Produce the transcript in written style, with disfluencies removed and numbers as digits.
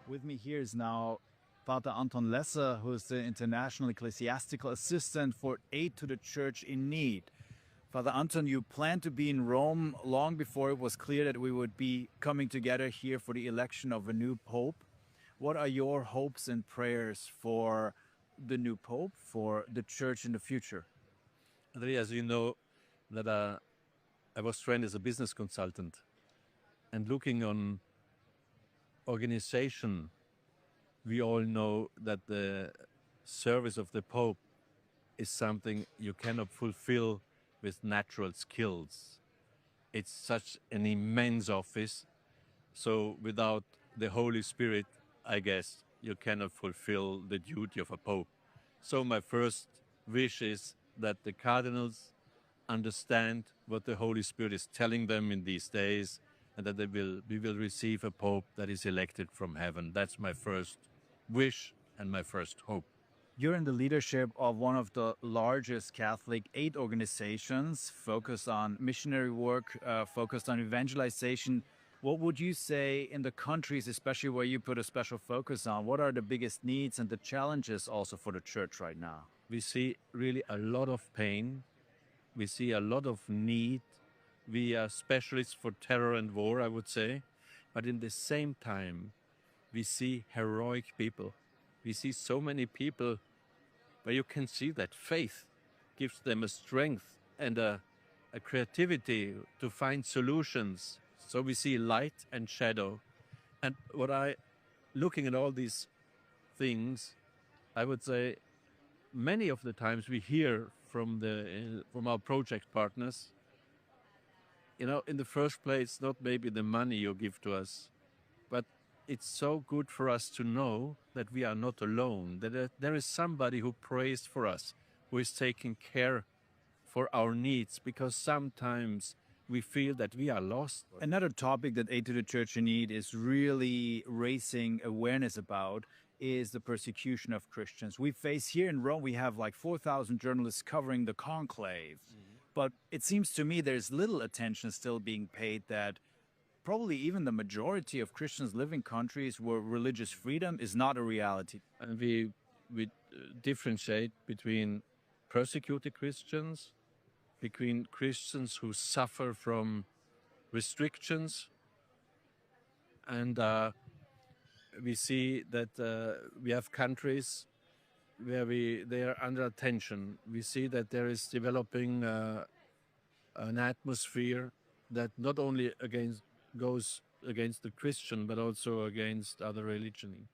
With me here is now Padre Anton Lässer, who is the international ecclesiastical assistant for aid to the church in need. Father Anton, you planned to be in Rome long before it was clear that we would be coming together here for the election of a new pope. What are your hopes and prayers for the new pope, for the church in the future? Andreas, you know that I was trained as a business consultant, and looking on organization, we all know that the service of the Pope is something you cannot fulfill with natural skills. It's such an immense office, so without the Holy Spirit, I guess, you cannot fulfill the duty of a Pope. So my first wish is that the cardinals understand what the Holy Spirit is telling them in these days, and that we will receive a Pope that is elected from heaven. That's my first wish and my first hope. You're in the leadership of one of the largest Catholic aid organizations focused on missionary work, focused on evangelization. What would you say in the countries, especially where you put a special focus on, what are the biggest needs and the challenges also for the church right now? We see really a lot of pain. We see a lot of need. We are specialists for terror and war, I would say. But in the same time, we see heroic people. We see so many people where you can see that faith gives them a strength and a creativity to find solutions. So we see light and shadow. And looking at all these things, I would say many of the times we hear from our project partners, in the first place, not maybe the money you give to us, but it's so good for us to know that we are not alone, that there is somebody who prays for us, who is taking care for our needs, because sometimes we feel that we are lost. Another topic that Aid to the Church in Need is really raising awareness about is the persecution of Christians. We face here in Rome, we have like 4,000 journalists covering the conclave. But it seems to me there's little attention still being paid that probably even the majority of Christians live in countries where religious freedom is not a reality. And we differentiate between persecuted Christians, between Christians who suffer from restrictions, and we see that we have countries where they are under attention. We see that there is developing an atmosphere that not only goes against the Christian, but also against other religions.